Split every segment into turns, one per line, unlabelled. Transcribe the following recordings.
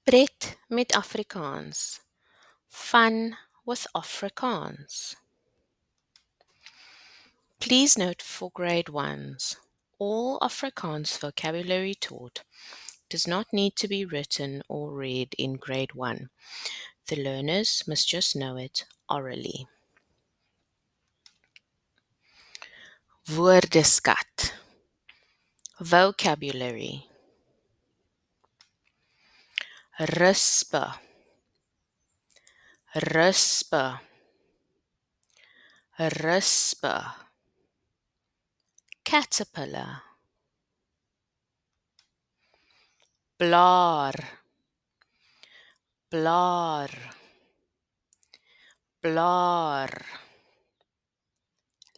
Pret met Afrikaans. Fun with Afrikaans. Please note for grade 1s, all Afrikaans vocabulary taught does not need to be written or read in grade 1. The learners must just know it orally. Woordeskat. Vocabulary. Rispe. Rispe. Rispe. Caterpillar. Blaar. Blaar. Blaar.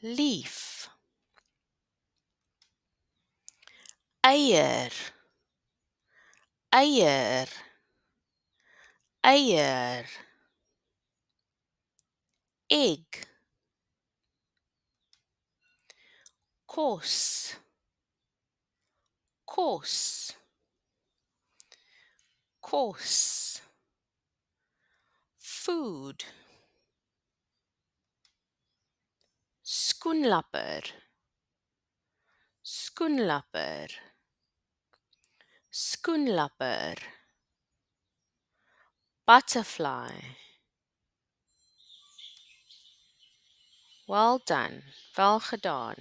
Leaf. Eier. Eier. Eier. Egg. Kos. Kos. Kos. Food. Skoenlapper. Skoenlapper. Skoenlapper. Butterfly. Well done. Wel gedaan.